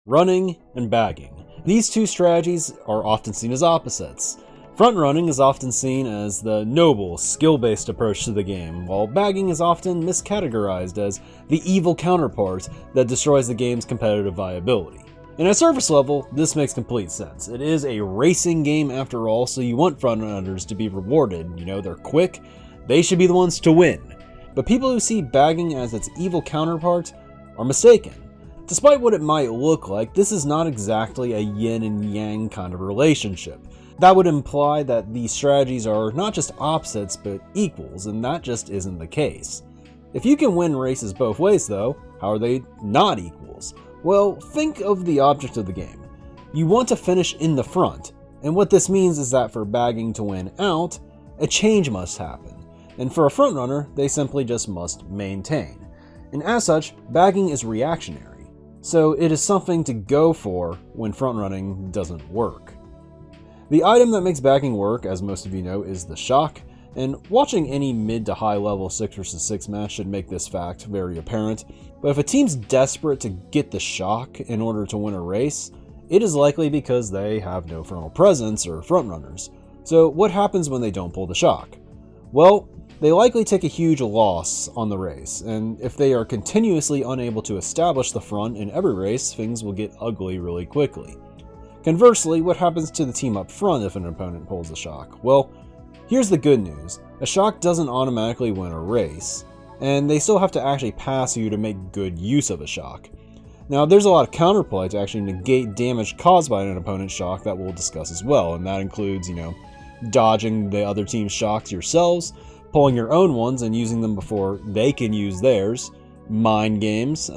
Running and bagging. These two strategies are often seen as opposites. Front running is often seen as the noble, skill-based approach to the game, while bagging is often miscategorized as the evil counterpart that destroys the game's competitive viability. And at surface level, this makes complete sense. It is a racing game after all, so you want front runners to be rewarded. They're quick, they should be the ones to win. But people who see bagging as its evil counterpart are mistaken. Despite what it might look like, this is not exactly a yin and yang kind of relationship. That would imply that these strategies are not just opposites, but equals, and that just isn't the case. If you can win races both ways though, how are they not equals? Well, think of the object of the game. You want to finish in the front, and what this means is that for bagging to win out, a change must happen. And for a front runner, they simply just must maintain. And as such, bagging is reactionary. So it is something to go for when front running doesn't work. The item that makes bagging work, as most of you know, is the shock, and watching any mid to high level 6 vs 6 match should make this fact very apparent. But if a team's desperate to get the shock in order to win a race, it is likely because they have no frontal presence or front runners. So what happens when they don't pull the shock? Well, they likely take a huge loss on the race, and if they are continuously unable to establish the front in every race, things will get ugly really quickly. Conversely, what happens to the team up front if an opponent pulls a shock? Well, here's the good news. A shock doesn't automatically win a race, and they still have to actually pass you to make good use of a shock. Now, there's a lot of counterplay to actually negate damage caused by an opponent's shock that we'll discuss as well, and that includes, dodging the other team's shocks yourselves, pulling your own ones and using them before they can use theirs, mind games,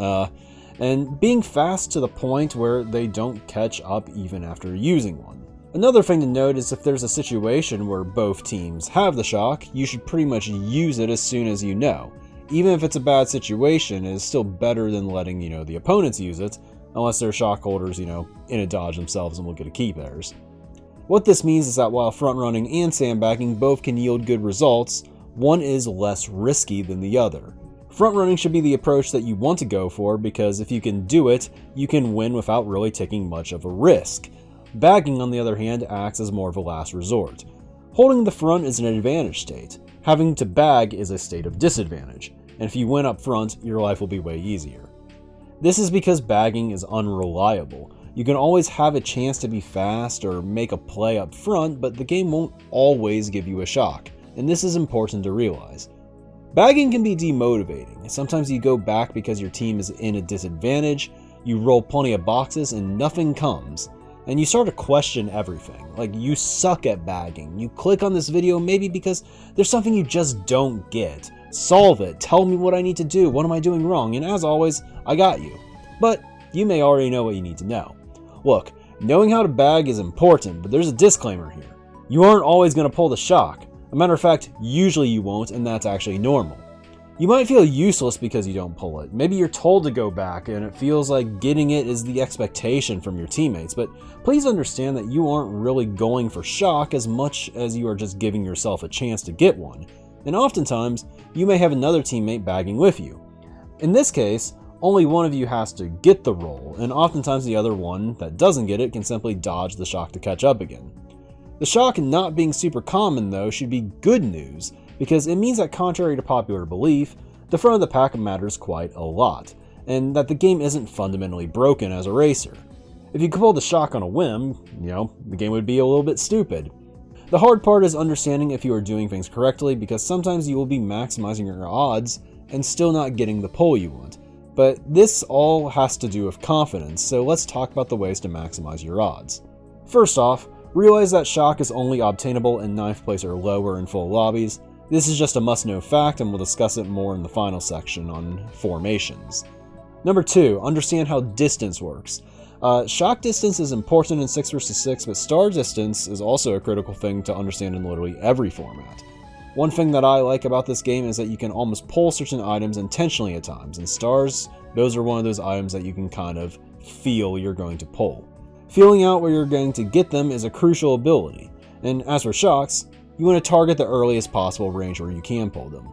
and being fast to the point where they don't catch up even after using one. Another thing to note is if there's a situation where both teams have the shock, you should pretty much use it as soon as you know. Even if it's a bad situation, it is still better than letting, the opponents use it, unless they're shock holders, in a dodge themselves and will get to keep theirs. What this means is that while front running and sandbagging both can yield good results, one is less risky than the other. Front running should be the approach that you want to go for because if you can do it, you can win without really taking much of a risk. Bagging, on the other hand, acts as more of a last resort. Holding the front is an advantage state. Having to bag is a state of disadvantage, and if you win up front, your life will be way easier. This is because bagging is unreliable. You can always have a chance to be fast or make a play up front, but the game won't always give you a shock, and this is important to realize. Bagging can be demotivating. Sometimes you go back because your team is in a disadvantage, you roll plenty of boxes and nothing comes, and you start to question everything. Like, you suck at bagging. You click on this video maybe because there's something you just don't get. Solve it. Tell me what I need to do. What am I doing wrong? And as always, I got you. But you may already know what you need to know. Look, knowing how to bag is important, but there's a disclaimer here. You aren't always going to pull the shock. A matter of fact, usually you won't, and that's actually normal. You might feel useless because you don't pull it. Maybe you're told to go back and it feels like getting it is the expectation from your teammates, but please understand that you aren't really going for shock as much as you are just giving yourself a chance to get one. And oftentimes, you may have another teammate bagging with you. In this case, only one of you has to get the roll, and oftentimes the other one that doesn't get it can simply dodge the shock to catch up again. The shock not being super common though should be good news, because it means that contrary to popular belief, the front of the pack matters quite a lot, and that the game isn't fundamentally broken as a racer. If you could pull the shock on a whim, the game would be a little bit stupid. The hard part is understanding if you are doing things correctly, because sometimes you will be maximizing your odds and still not getting the pull you want. But this all has to do with confidence, so let's talk about the ways to maximize your odds. First off, realize that shock is only obtainable in 9th place or lower in full lobbies. This is just a must-know fact, and we'll discuss it more in the final section on formations. Number 2, understand how distance works. Shock distance is important in 6 vs 6, but star distance is also a critical thing to understand in literally every format. One thing that I like about this game is that you can almost pull certain items intentionally at times, and stars, those are one of those items that you can kind of feel you're going to pull. Feeling out where you're going to get them is a crucial ability, and as for shocks, you want to target the earliest possible range where you can pull them.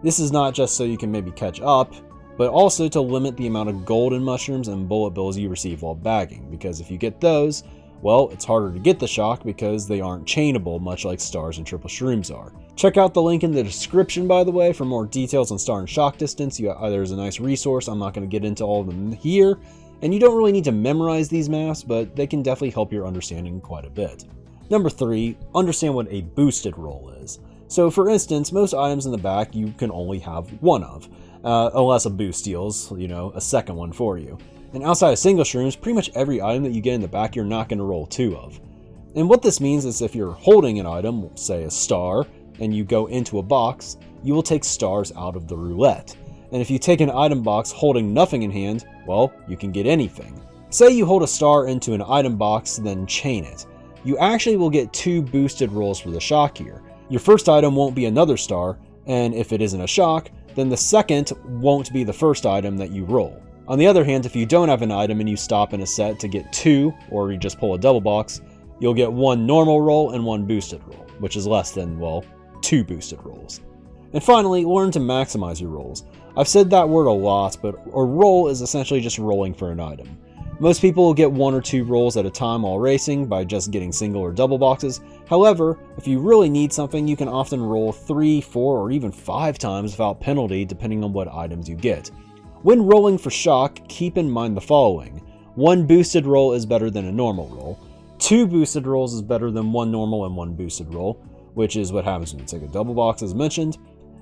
This is not just so you can maybe catch up, but also to limit the amount of golden mushrooms and bullet bills you receive while bagging, because if you get those, well, it's harder to get the shock because they aren't chainable, much like stars and triple shrooms are. Check out the link in the description, by the way, for more details on star and shock distance. There's a nice resource. I'm not going to get into all of them here, and you don't really need to memorize these maths, but they can definitely help your understanding quite a bit. Number 3, understand what a boosted roll is. So for instance, most items in the back you can only have one of, unless a boost steals, a second one for you. And outside of single shrooms, pretty much every item that you get in the back you're not going to roll 2 of. And what this means is if you're holding an item, say a star, and you go into a box, you will take stars out of the roulette. And if you take an item box holding nothing in hand, well, you can get anything. Say you hold a star into an item box, then chain it. You actually will get 2 boosted rolls for the shock here. Your first item won't be another star, and if it isn't a shock, then the second won't be the first item that you roll. On the other hand, if you don't have an item and you stop in a set to get 2, or you just pull a double box, you'll get 1 normal roll and 1 boosted roll, which is less than, well, 2 boosted rolls. And finally, learn to maximize your rolls. I've said that word a lot, but a roll is essentially just rolling for an item. Most people will get 1 or 2 rolls at a time while racing by just getting single or double boxes. However, if you really need something, you can often roll 3, 4, or even 5 times without penalty depending on what items you get. When rolling for shock, keep in mind the following. 1 boosted roll is better than a normal roll. 2 boosted rolls is better than 1 normal and 1 boosted roll, which is what happens when you take a double box as mentioned.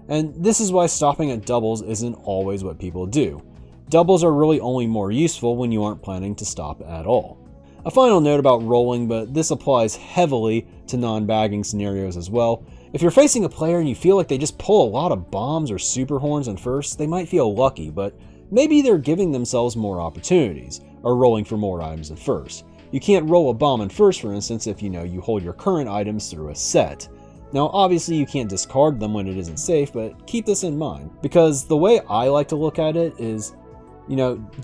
And this is why stopping at doubles isn't always what people do. Doubles are really only more useful when you aren't planning to stop at all. A final note about rolling, but this applies heavily to non-bagging scenarios as well. If you're facing a player and you feel like they just pull a lot of bombs or super horns in first, they might feel lucky, but maybe they're giving themselves more opportunities, or rolling for more items in first. You can't roll a bomb in first, for instance, if you hold your current items through a set. Now, obviously you can't discard them when it isn't safe, but keep this in mind, because the way I like to look at it is,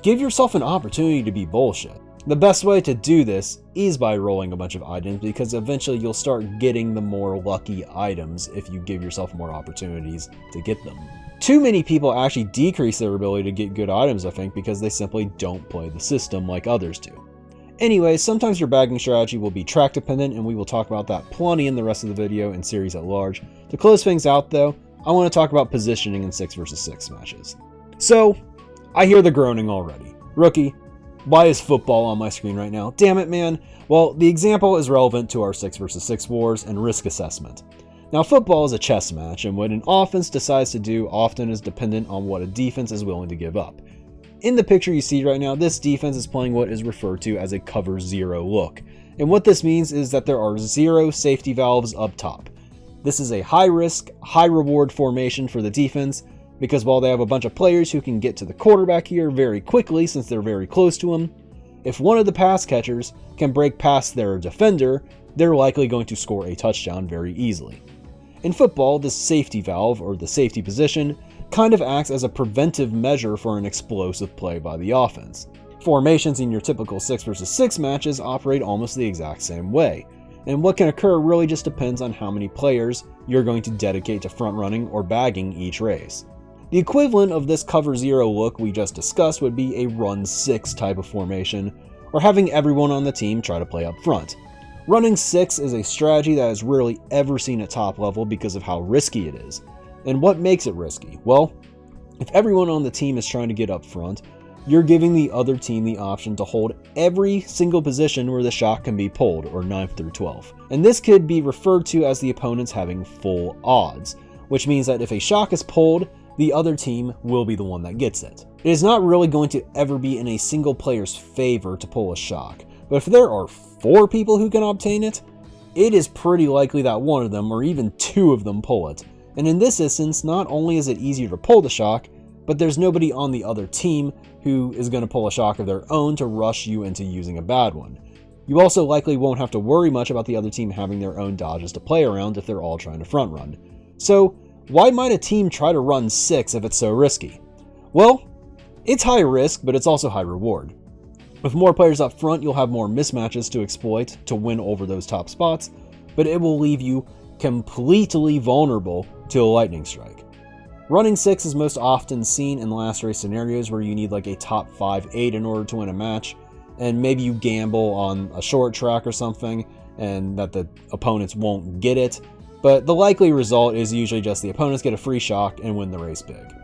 give yourself an opportunity to be bullshit. The best way to do this is by rolling a bunch of items, because eventually you'll start getting the more lucky items if you give yourself more opportunities to get them. Too many people actually decrease their ability to get good items, I think, because they simply don't play the system like others do. Anyway, sometimes your bagging strategy will be track dependent, and we will talk about that plenty in the rest of the video and series at large. To close things out though, I want to talk about positioning in 6 vs 6 matches. So, I hear the groaning already. Rookie, why is football on my screen right now? Damn it, man. Well, the example is relevant to our 6 vs 6 wars and risk assessment. Now, football is a chess match, and what an offense decides to do often is dependent on what a defense is willing to give up. In the picture you see right now, this defense is playing what is referred to as a cover 0 look. And what this means is that there are 0 safety valves up top. This is a high risk, high reward formation for the defense, because while they have a bunch of players who can get to the quarterback here very quickly since they're very close to him, if one of the pass catchers can break past their defender, they're likely going to score a touchdown very easily. In football, this safety valve, or the safety position, kind of acts as a preventive measure for an explosive play by the offense. Formations in your typical 6 vs 6 matches operate almost the exact same way, and what can occur really just depends on how many players you're going to dedicate to front running or bagging each race. The equivalent of this cover 0 look we just discussed would be a run 6 type of formation, or having everyone on the team try to play up front. Running 6 is a strategy that is rarely ever seen at top level because of how risky it is. And what makes it risky? Well, if everyone on the team is trying to get up front, you're giving the other team the option to hold every single position where the shot can be pulled, or 9th through 12th. And this could be referred to as the opponents having full odds, which means that if a shock is pulled, the other team will be the one that gets it. It is not really going to ever be in a single player's favor to pull a shock, but if there are 4 people who can obtain it, it is pretty likely that one of them, or even 2 of them, pull it. And in this instance, not only is it easier to pull the shock, but there's nobody on the other team who is going to pull a shock of their own to rush you into using a bad one. You also likely won't have to worry much about the other team having their own dodges to play around if they're all trying to front run. So, why might a team try to run 6 if it's so risky? Well, it's high risk, but it's also high reward. With more players up front, you'll have more mismatches to exploit to win over those top spots, but it will leave you completely vulnerable to a lightning strike. Running 6 is most often seen in last race scenarios where you need like a top 5-8 in order to win a match, and maybe you gamble on a short track or something and that the opponents won't get it, but the likely result is usually just the opponents get a free shock and win the race big.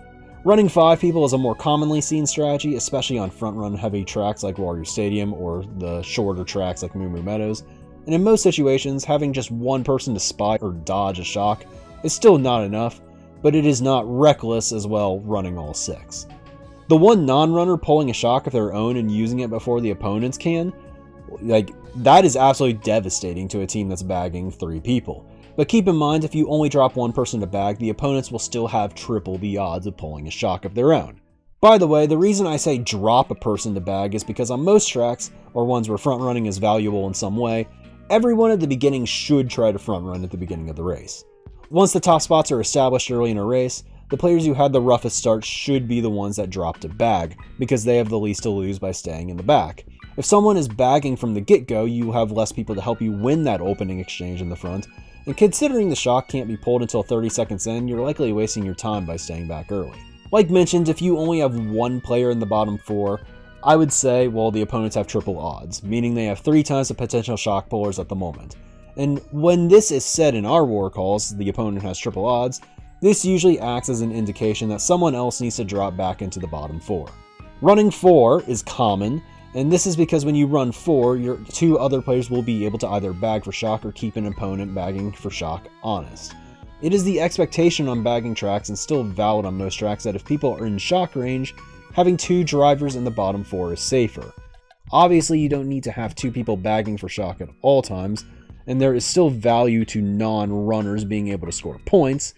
Running 5 people is a more commonly seen strategy, especially on front-run heavy tracks like Warrior Stadium or the shorter tracks like Moo Moo Meadows, and in most situations, having just one person to spy or dodge a shock is still not enough, but it is not reckless as well running all 6. The one non-runner pulling a shock of their own and using it before the opponents can, that is absolutely devastating to a team that's bagging 3 people. But keep in mind, if you only drop one person to bag, the opponents will still have triple the odds of pulling a shock of their own. By the way, the reason I say drop a person to bag is because on most tracks, or ones where front running is valuable in some way, everyone at the beginning should try to front run at the beginning of the race. Once the top spots are established early in a race, the players who had the roughest start should be the ones that drop to bag, because they have the least to lose by staying in the back. If someone is bagging from the get-go, you have less people to help you win that opening exchange in the front, and considering the shock can't be pulled until 30 seconds in, you're likely wasting your time by staying back early. Like mentioned, if you only have one player in the bottom 4, I would say, well, the opponents have triple odds, meaning they have 3 times the potential shock pullers at the moment. And when this is said in our war calls, the opponent has triple odds, this usually acts as an indication that someone else needs to drop back into the bottom 4. Running 4 is common, and this is because when you run 4, your 2 other players will be able to either bag for shock or keep an opponent bagging for shock honest. It is the expectation on bagging tracks, and still valid on most tracks, that if people are in shock range, having 2 drivers in the bottom 4 is safer. Obviously, you don't need to have 2 people bagging for shock at all times, and there is still value to non-runners being able to score points,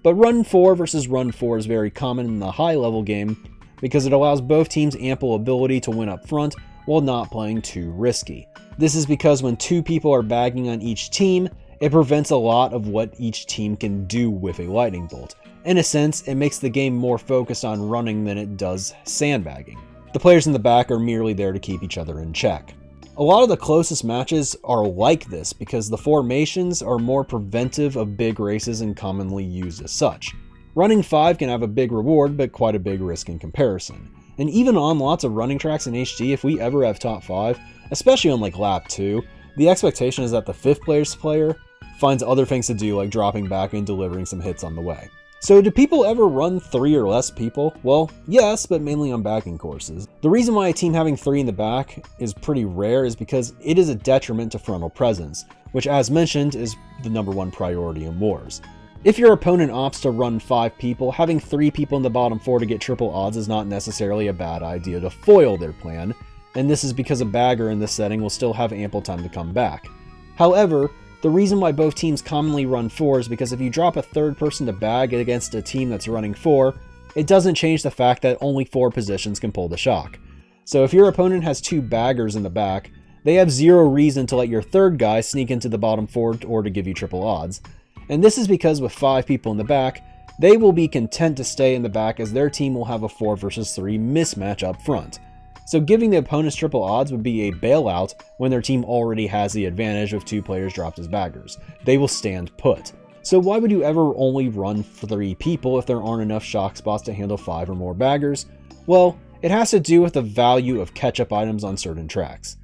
but run 4 versus run 4 is very common in the high-level game because it allows both teams ample ability to win up front while not playing too risky. This is because when 2 people are bagging on each team, it prevents a lot of what each team can do with a lightning bolt. In a sense, it makes the game more focused on running than it does sandbagging. The players in the back are merely there to keep each other in check. A lot of the closest matches are like this because the formations are more preventive of big races and commonly used as such. Running 5 can have a big reward, but quite a big risk in comparison. And even on lots of running tracks in HD, if we ever have top 5, especially on like lap 2, the expectation is that the 5th place player finds other things to do like dropping back and delivering some hits on the way. So do people ever run 3 or less people? Well, yes, but mainly on bagging courses. The reason why a team having 3 in the back is pretty rare is because it is a detriment to frontal presence, which as mentioned is the #1 priority in wars. If your opponent opts to run 5 people, having 3 people in the bottom 4 to get triple odds is not necessarily a bad idea to foil their plan, and this is because a bagger in this setting will still have ample time to come back. However, the reason why both teams commonly run 4 is because if you drop a 3rd person to bag against a team that's running 4, it doesn't change the fact that only 4 positions can pull the shock. So if your opponent has 2 baggers in the back, they have 0 reason to let your 3rd guy sneak into the bottom 4 or to give you triple odds. And this is because with 5 people in the back, they will be content to stay in the back as their team will have a 4 versus 3 mismatch up front. So giving the opponents triple odds would be a bailout when their team already has the advantage of 2 players dropped as baggers. They will stand put. So why would you ever only run 3 people if there aren't enough shock spots to handle 5 or more baggers? Well, it has to do with the value of catch-up items on certain tracks.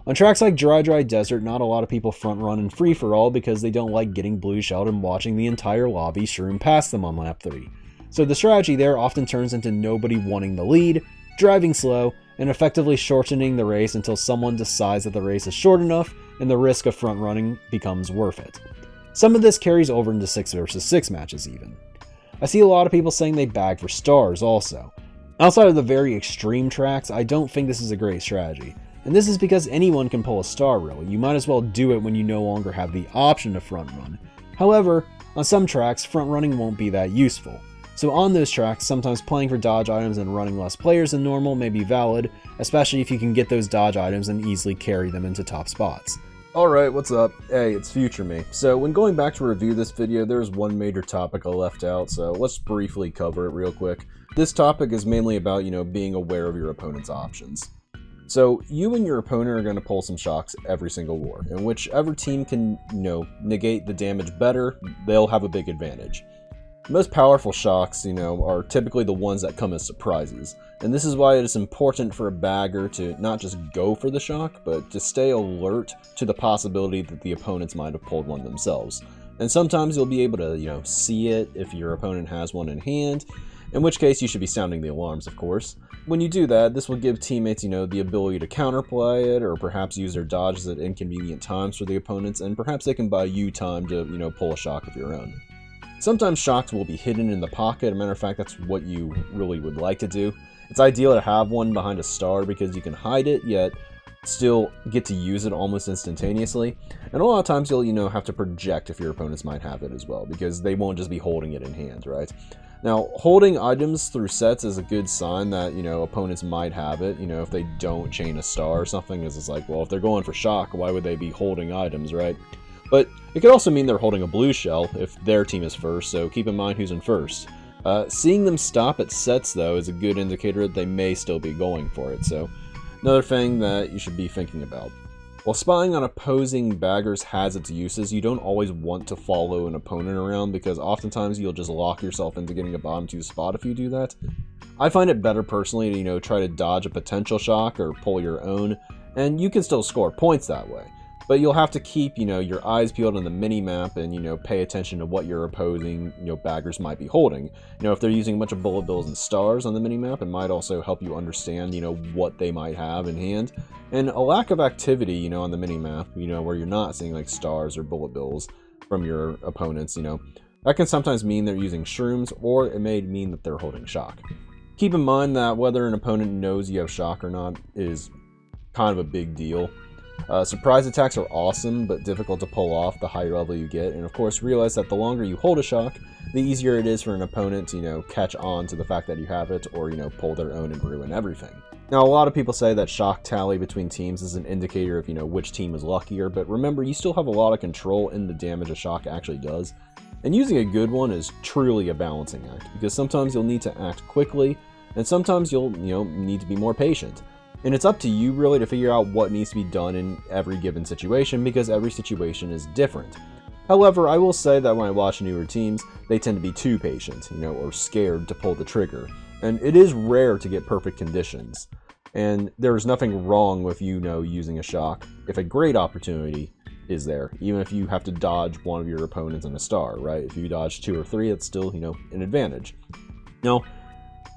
On tracks like Dry Desert, not a lot of people front run in free-for-all because they don't like getting blue shelled and watching the entire lobby shroom past them on lap 3. So the strategy there often turns into nobody wanting the lead, driving slow, and effectively shortening the race until someone decides that the race is short enough and the risk of front running becomes worth it. Some of this carries over into 6 versus 6 matches even. I see a lot of people saying they bag for stars also. Outside of the very extreme tracks, I don't think this is a great strategy. And this is because anyone can pull a star really. You might as well do it when you no longer have the option to front run. However, on some tracks, front running won't be that useful. So on those tracks, sometimes playing for dodge items and running less players than normal may be valid, especially if you can get those dodge items and easily carry them into top spots. Alright, what's up? Hey, it's Future Me. So when going back to review this video, there's one major topic I left out, so let's briefly cover it real quick. This topic is mainly about, being aware of your opponent's options. So you and your opponent are going to pull some shocks every single war, and whichever team can, negate the damage better, they'll have a big advantage. The most powerful shocks, are typically the ones that come as surprises. And this is why it is important for a bagger to not just go for the shock, but to stay alert to the possibility that the opponents might have pulled one themselves. And sometimes you'll be able to, see it if your opponent has one in hand, in which case you should be sounding the alarms, of course. When you do that, this will give teammates, the ability to counterplay it, or perhaps use their dodges at inconvenient times for the opponents, and perhaps they can buy you time to, pull a shock of your own. Sometimes shocks will be hidden in the pocket. As a matter of fact, that's what you really would like to do. It's ideal to have one behind a star because you can hide it, yet still get to use it almost instantaneously. And a lot of times you'll, have to project if your opponents might have it as well, because they won't just be holding it in hand, right? Now, holding items through sets is a good sign that, opponents might have it, if they don't chain a star or something, because it's like, well, if they're going for shock, why would they be holding items, right? But it could also mean they're holding a blue shell if their team is first, so keep in mind who's in first. Seeing them stop at sets, though, is a good indicator that they may still be going for it, so another thing that you should be thinking about. While spying on opposing baggers has its uses, you don't always want to follow an opponent around because oftentimes you'll just lock yourself into getting a bottom 2 spot if you do that. I find it better personally to, try to dodge a potential shock or pull your own, and you can still score points that way. But you'll have to keep, your eyes peeled on the mini-map and, pay attention to what your opposing, baggers might be holding. If they're using a bunch of bullet bills and stars on the mini-map, it might also help you understand, what they might have in hand. And a lack of activity, on the mini-map, where you're not seeing like stars or bullet bills from your opponents, that can sometimes mean they're using shrooms, or it may mean that they're holding shock. Keep in mind that whether an opponent knows you have shock or not is kind of a big deal. Surprise attacks are awesome, but difficult to pull off the higher level you get, and of course realize that the longer you hold a shock, the easier it is for an opponent to, catch on to the fact that you have it, or, pull their own and ruin everything. Now, a lot of people say that shock tally between teams is an indicator of, which team is luckier, but remember, you still have a lot of control in the damage a shock actually does, and using a good one is truly a balancing act, because sometimes you'll need to act quickly, and sometimes you'll, need to be more patient. And it's up to you really to figure out what needs to be done in every given situation because every situation is different. However, I will say that when I watch newer teams, they tend to be too patient, or scared to pull the trigger. And it is rare to get perfect conditions. And there is nothing wrong with using a shock if a great opportunity is there, even if you have to dodge one of your opponents in a star, right? If you dodge 2 or 3, it's still, an advantage. Now,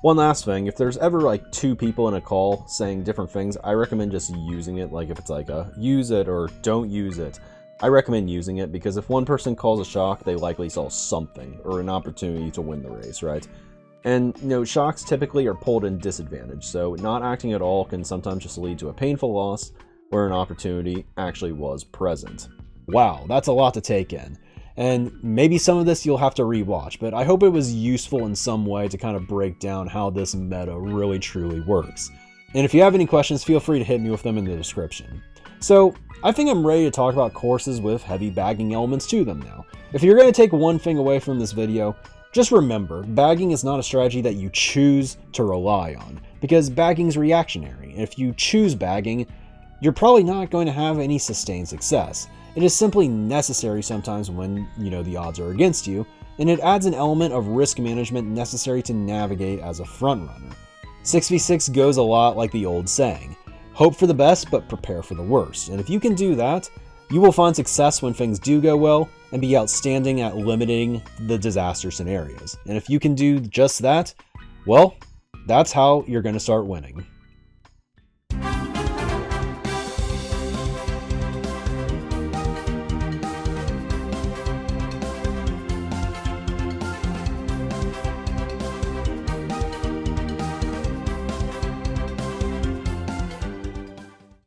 one last thing, if there's ever like 2 people in a call saying different things, I recommend just using it. Like if it's like a use it or don't use it, I recommend using it because if one person calls a shock, they likely saw something or an opportunity to win the race, right? And shocks typically are pulled in disadvantage, so not acting at all can sometimes just lead to a painful loss where an opportunity actually was present. Wow, that's a lot to take in. And maybe some of this you'll have to rewatch, but I hope it was useful in some way to kind of break down how this meta really truly works. And if you have any questions, feel free to hit me with them in the description. So, I think I'm ready to talk about courses with heavy bagging elements to them now. If you're going to take one thing away from this video, just remember, bagging is not a strategy that you choose to rely on, because bagging is reactionary, and if you choose bagging, you're probably not going to have any sustained success. It is simply necessary sometimes when, the odds are against you, and it adds an element of risk management necessary to navigate as a frontrunner. 6v6 goes a lot like the old saying, hope for the best but prepare for the worst, and if you can do that, you will find success when things do go well and be outstanding at limiting the disaster scenarios. And if you can do just that, well, that's how you're going to start winning.